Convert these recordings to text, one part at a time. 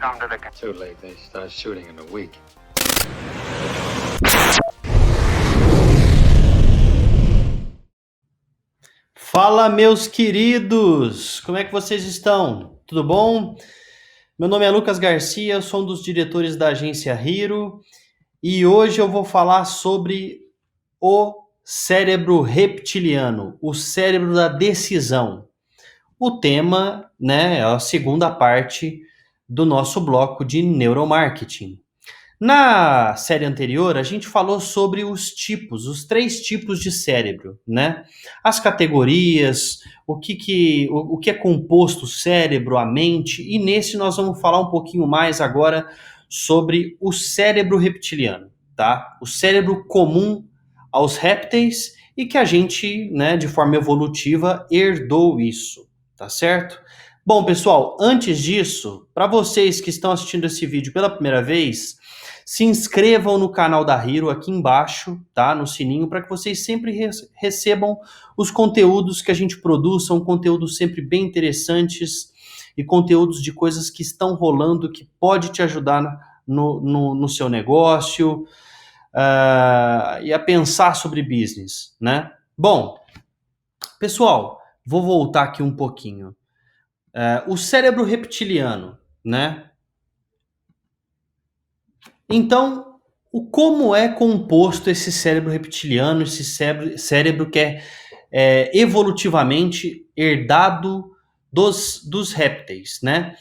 come to the... Too late. They start shooting in a week. Fala, meus queridos! Como é que vocês estão? Tudo bom? Meu nome é Lucas Garcia, sou um dos diretores da agência Hiro e hoje eu vou falar sobre o cérebro reptiliano, o cérebro da decisão. O tema, né, é a segunda parte do nosso bloco de neuromarketing. Na série anterior, a gente falou sobre os tipos, os 3 tipos de cérebro, né? As categorias, o que é composto o cérebro, a mente, e nesse nós vamos falar um pouquinho mais agora sobre o cérebro reptiliano, tá? O cérebro comum aos répteis e que a gente, né, de forma evolutiva, herdou isso, tá certo? Bom, pessoal, antes disso, para vocês que estão assistindo esse vídeo pela primeira vez, se inscrevam no canal da Hiro aqui embaixo, tá? No sininho, para que vocês sempre recebam os conteúdos que a gente produz. São conteúdos sempre bem interessantes e conteúdos de coisas que estão rolando que pode te ajudar no seu negócio e a pensar sobre business, né? Bom, pessoal, vou voltar aqui um pouquinho. O cérebro reptiliano, né? Então, como é composto esse cérebro reptiliano, esse cérebro que é evolutivamente herdado dos répteis, né?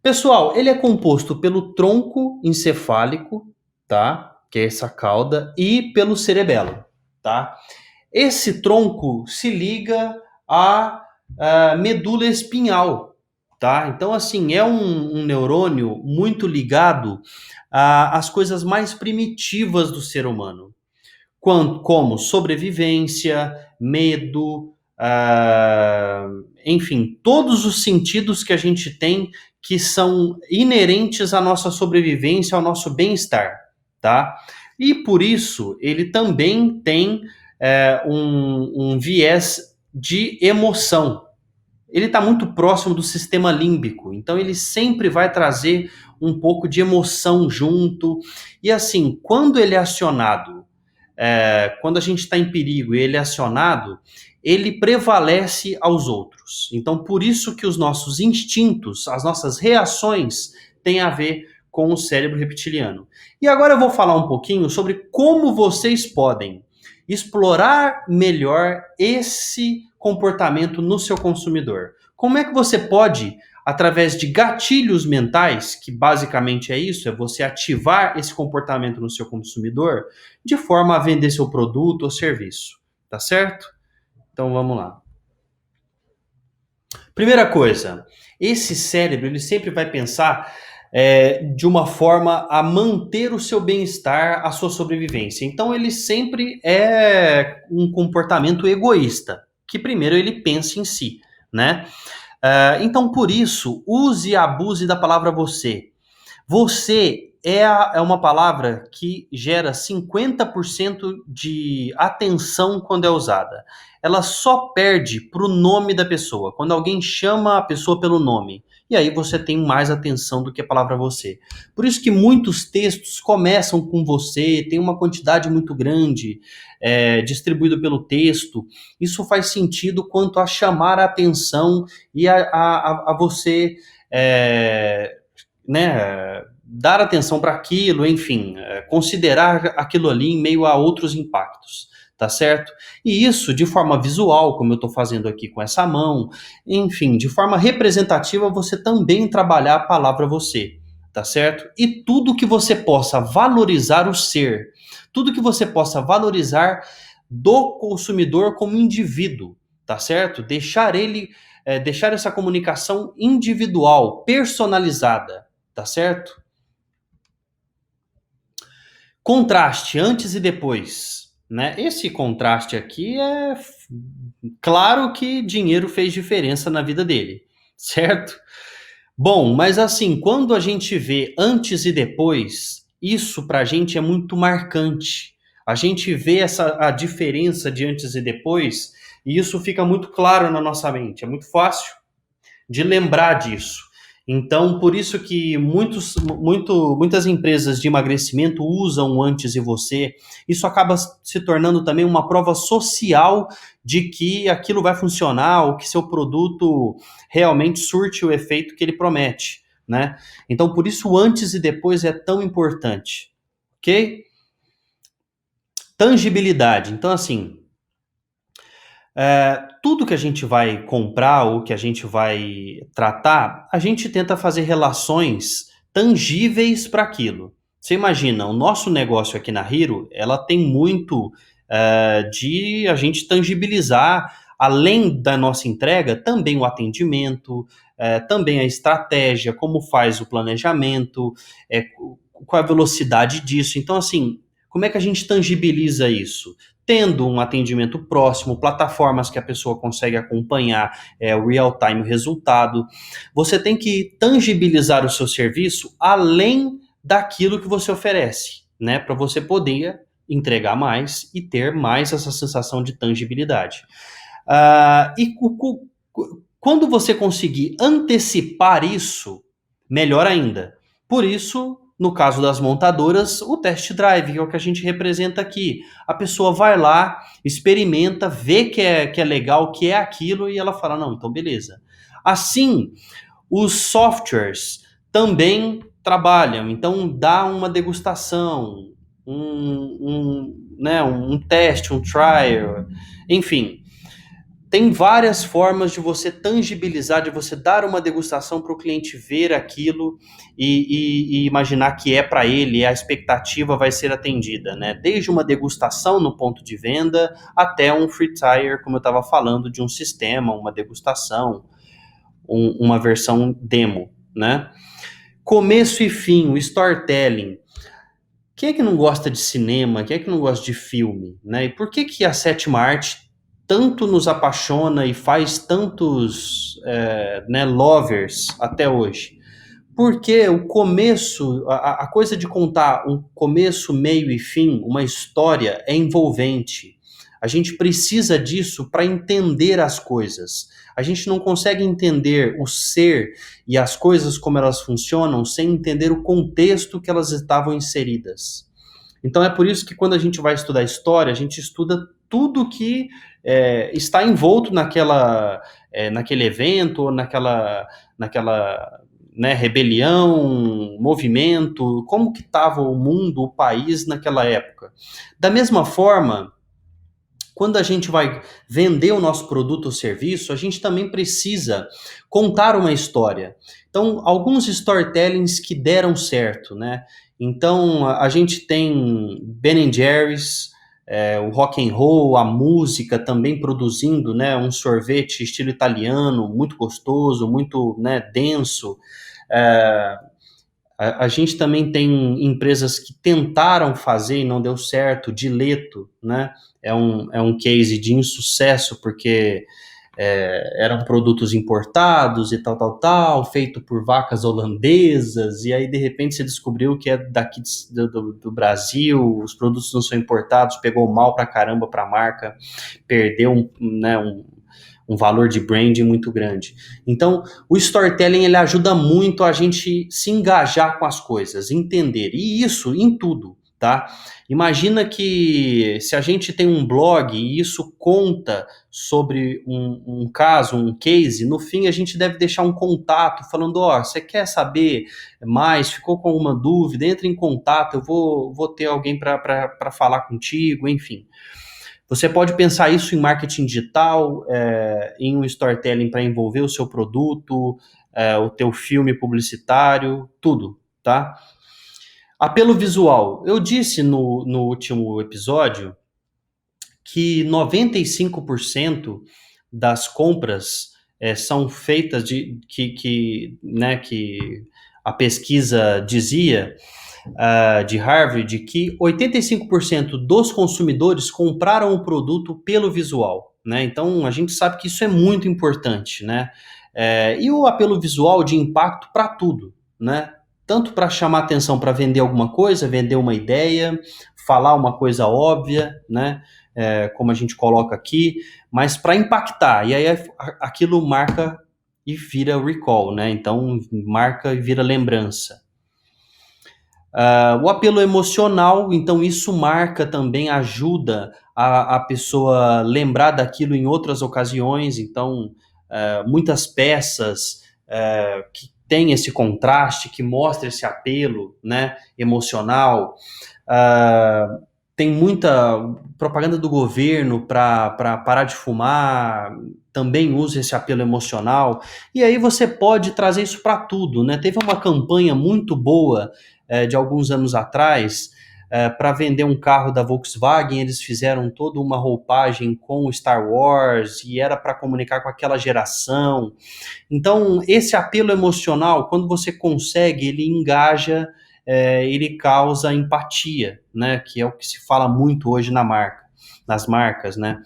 Pessoal, ele é composto pelo tronco encefálico, tá? Que é essa cauda, e pelo cerebelo, tá? Esse tronco se liga à medula espinhal, tá? Então, assim, é um neurônio muito ligado às coisas mais primitivas do ser humano, como sobrevivência, medo, enfim, todos os sentidos que a gente tem que são inerentes à nossa sobrevivência, ao nosso bem-estar, tá? E por isso ele também tem um viés de emoção. Ele está muito próximo do sistema límbico, então ele sempre vai trazer um pouco de emoção junto. E assim, quando ele é acionado, quando a gente está em perigo e ele é acionado, ele prevalece aos outros. Então, por isso que os nossos instintos, as nossas reações têm a ver com o cérebro reptiliano. E agora eu vou falar um pouquinho sobre como vocês podem explorar melhor esse comportamento no seu consumidor. Como é que você pode, através de gatilhos mentais, que basicamente é isso, é você ativar esse comportamento no seu consumidor, de forma a vender seu produto ou serviço, tá certo? Então vamos lá. Primeira coisa, esse cérebro ele sempre vai pensar de uma forma a manter o seu bem-estar, a sua sobrevivência. Então ele sempre é um comportamento egoísta, que primeiro ele pensa em si, né? Então por isso, use e abuse da palavra você. Você é uma palavra que gera 50% de atenção quando é usada. Ela só perde para o nome da pessoa, quando alguém chama a pessoa pelo nome. E aí você tem mais atenção do que a palavra você. Por isso que muitos textos começam com você, tem uma quantidade muito grande distribuída pelo texto. Isso faz sentido quanto a chamar a atenção e a você... né, dar atenção para aquilo, enfim, considerar aquilo ali em meio a outros impactos, tá certo? E isso de forma visual, como eu estou fazendo aqui com essa mão, enfim, de forma representativa, você também trabalhar a palavra você, tá certo? E tudo que você possa valorizar o ser, tudo que você possa valorizar do consumidor como indivíduo, tá certo? Deixar essa comunicação individual, personalizada, tá certo? Contraste antes e depois, né? Esse contraste aqui é claro que dinheiro fez diferença na vida dele, certo? Bom, mas assim, quando a gente vê antes e depois, isso pra gente é muito marcante. A gente vê a diferença de antes e depois, e isso fica muito claro na nossa mente. É muito fácil de lembrar disso. Então, por isso que muitas empresas de emagrecimento usam o Antes e Você. Isso acaba se tornando também uma prova social de que aquilo vai funcionar, ou que seu produto realmente surte o efeito que ele promete, né? Então, por isso o antes e depois é tão importante, ok? Tangibilidade. Então, assim, tudo que a gente vai comprar ou que a gente vai tratar, a gente tenta fazer relações tangíveis para aquilo. Você imagina, o nosso negócio aqui na Hero, ela tem muito de a gente tangibilizar, além da nossa entrega, também o atendimento, também a estratégia, como faz o planejamento, qual a velocidade disso. Então, assim, como é que a gente tangibiliza isso? Tendo um atendimento próximo, plataformas que a pessoa consegue acompanhar o real-time, o resultado. Você tem que tangibilizar o seu serviço além daquilo que você oferece, né? Para você poder entregar mais e ter mais essa sensação de tangibilidade. Quando você conseguir antecipar isso, melhor ainda. Por isso, no caso das montadoras, o test drive, que é o que a gente representa aqui. A pessoa vai lá, experimenta, vê que é legal, que é aquilo, e ela fala, não, então beleza. Assim, os softwares também trabalham, então dá uma degustação, um teste, um trial, enfim. Tem várias formas de você tangibilizar, de você dar uma degustação para o cliente ver aquilo e imaginar que é para ele, a expectativa vai ser atendida, né? Desde uma degustação no ponto de venda até um free trial, como eu estava falando, de um sistema, uma degustação, uma versão demo, né? Começo e fim, o storytelling. Quem é que não gosta de cinema? Quem é que não gosta de filme? Né? E por que, que a sétima arte tanto nos apaixona e faz tantos lovers até hoje? Porque o começo, a coisa de contar um começo, meio e fim, uma história é envolvente. A gente precisa disso para entender as coisas. A gente não consegue entender o ser e as coisas como elas funcionam sem entender o contexto que elas estavam inseridas. Então é por isso que quando a gente vai estudar história, a gente estuda tudo que está envolto naquele evento, ou naquela né, rebelião, movimento, como que estava o mundo, o país naquela época. Da mesma forma, quando a gente vai vender o nosso produto ou serviço, a gente também precisa contar uma história. Então, alguns storytellings que deram certo, né? Então, a gente tem Ben Jerry's, o rock and roll, a música também produzindo, né, um sorvete estilo italiano, muito gostoso, muito, né, denso. É, a gente também tem empresas que tentaram fazer e não deu certo. Dileto, né? É um case de insucesso, porque eram produtos importados e tal, feito por vacas holandesas, e aí de repente se descobriu que é daqui do Brasil, os produtos não são importados, pegou mal pra caramba pra marca, perdeu um valor de branding muito grande. Então, o storytelling ele ajuda muito a gente se engajar com as coisas, entender, e isso em tudo, tá? Imagina que se a gente tem um blog e isso conta sobre um caso, um case, no fim a gente deve deixar um contato falando, você quer saber mais, ficou com alguma dúvida, entre em contato, eu vou ter alguém para falar contigo, enfim. Você pode pensar isso em marketing digital, em um storytelling para envolver o seu produto, o teu filme publicitário, tudo, tá? Apelo visual. Eu disse no último episódio que 95% das compras são feitas que a pesquisa dizia de Harvard que 85% dos consumidores compraram o produto pelo visual, né? Então a gente sabe que isso é muito importante, né? E o apelo visual de impacto para tudo, né? Tanto para chamar atenção para vender alguma coisa, vender uma ideia, falar uma coisa óbvia, né? Como a gente coloca aqui, mas para impactar. E aí aquilo marca e vira recall, né? Então marca e vira lembrança. O apelo emocional, então isso marca também, ajuda a pessoa lembrar daquilo em outras ocasiões. Então, muitas peças que têm esse contraste, que mostra esse apelo, né, emocional. Tem muita propaganda do governo para parar de fumar, também usa esse apelo emocional. E aí você pode trazer isso para tudo, né? Teve uma campanha muito boa de alguns anos atrás, para vender um carro da Volkswagen. Eles fizeram toda uma roupagem com Star Wars e era para comunicar com aquela geração. Então, esse apelo emocional, quando você consegue, ele engaja, ele causa empatia, né? Que é o que se fala muito hoje nas marcas, né?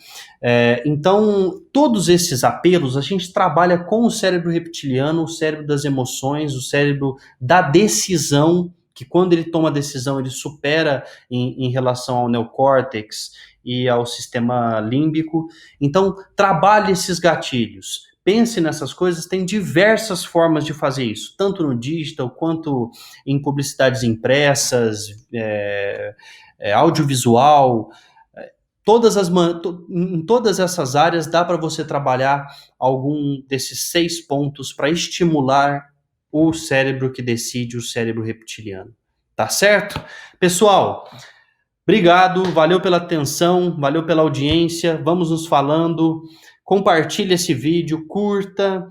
Então, todos esses apelos, a gente trabalha com o cérebro reptiliano, o cérebro das emoções, o cérebro da decisão, que quando ele toma decisão, ele supera em relação ao neocórtex e ao sistema límbico. Então, trabalhe esses gatilhos. Pense nessas coisas, tem diversas formas de fazer isso, tanto no digital quanto em publicidades impressas, audiovisual. Em todas essas áreas dá para você trabalhar algum desses 6 pontos para estimular o cérebro que decide, o cérebro reptiliano. Tá certo? Pessoal, obrigado, valeu pela atenção, valeu pela audiência, vamos nos falando. Compartilhe esse vídeo, curta,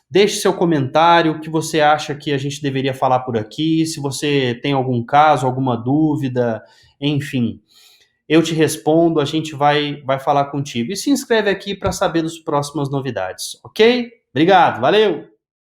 deixe seu comentário, o que você acha que a gente deveria falar por aqui, se você tem algum caso, alguma dúvida, enfim. Eu te respondo, a gente vai falar contigo. E se inscreve aqui para saber das próximas novidades, ok? Obrigado, valeu!